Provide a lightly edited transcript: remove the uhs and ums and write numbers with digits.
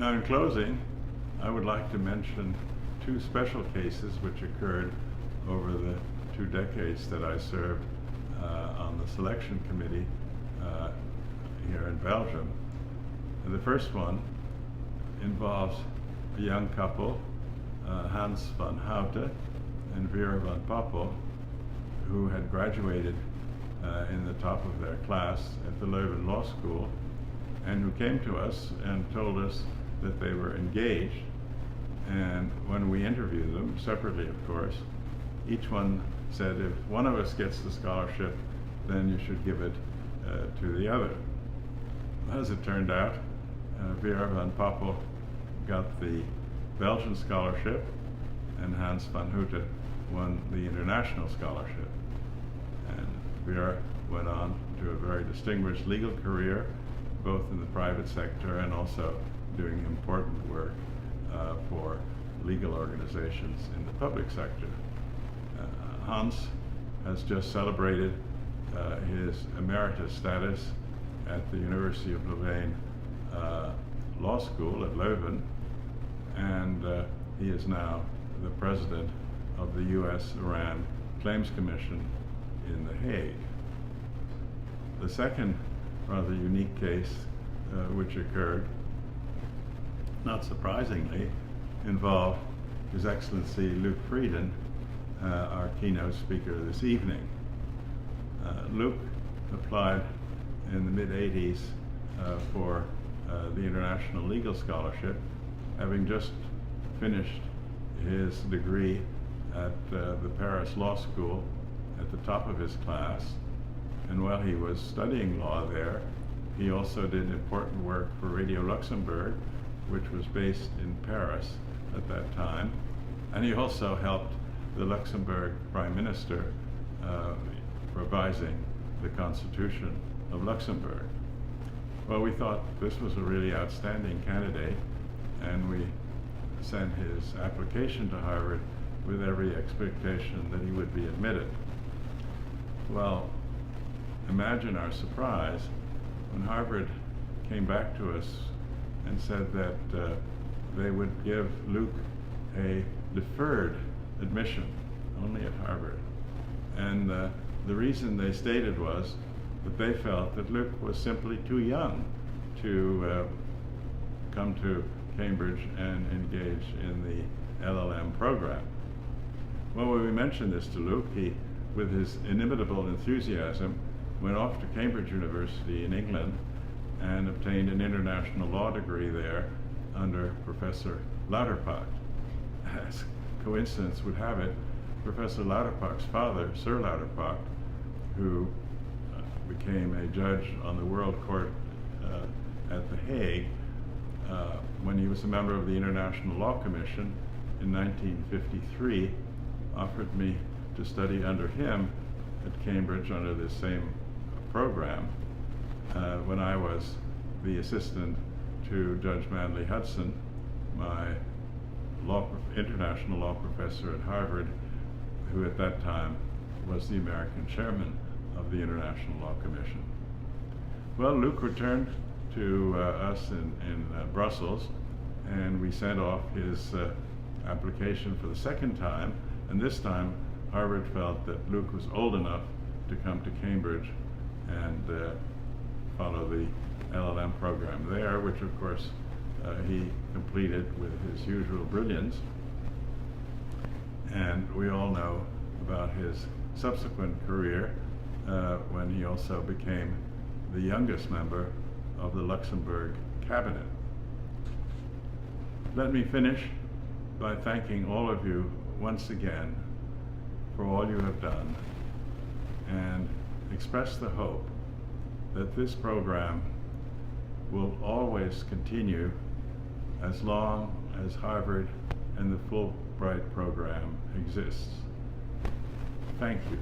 Now, in closing, I would like to mention two special cases which occurred over the 2 decades that I served on the selection committee here in Belgium. And the first one involves a young couple, Hans van Houte and Vera van Poppel, who had graduated in the top of their class at the Leuven Law School, and who came to us and told us that they were engaged. And when we interviewed them, separately of course, each one said, if one of us gets the scholarship, then you should give it to the other. As it turned out, Vera van Poppel got the Belgian scholarship, and Hans van Houte won the international scholarship. And Vera went on to a very distinguished legal career, both in the private sector and also doing important work for legal organizations in the public sector. Hans has just celebrated his emeritus status at the University of Louvain Law School at Leuven, and he is now the president of the US-Iran Claims Commission in The Hague. The second rather unique case which occurred, not surprisingly, involved His Excellency Luc Frieden, our keynote speaker this evening. Luc applied in the mid-80s for the International Legal Scholarship, having just finished his degree at the Paris Law School at the top of his class. And while he was studying law there, he also did important work for Radio Luxembourg, which was based in Paris at that time. And he also helped the Luxembourg Prime Minister revising the Constitution of Luxembourg. Well, we thought this was a really outstanding candidate, and we sent his application to Harvard with every expectation that he would be admitted. Well, imagine our surprise when Harvard came back to us and said that they would give Luc a deferred admission, only at Harvard. And the reason they stated was that they felt that Luc was simply too young to come to Cambridge and engage in the LLM program. Well, when we mentioned this to Luc, he, with his inimitable enthusiasm, went off to Cambridge University in England and obtained an international law degree there under Professor Lauterpacht. As coincidence would have it, Professor Lauterpacht's father, Sir Lauterpacht, who became a judge on the World Court at The Hague, when he was a member of the International Law Commission in 1953, offered me to study under him at Cambridge under this same program when I was the assistant to Judge Manley Hudson, my international law professor at Harvard, who at that time was the American chairman of the International Law Commission. Well, Luc returned to us in Brussels, and we sent off his application for the second time, and this time Harvard felt that Luc was old enough to come to Cambridge and follow the LLM program there, which of course he completed with his usual brilliance. And we all know about his subsequent career when he also became the youngest member of the Luxembourg cabinet. Let me finish by thanking all of you once again for all you have done, and express the hope that this program will always continue as long as Harvard and the Fulbright program exists. Thank you.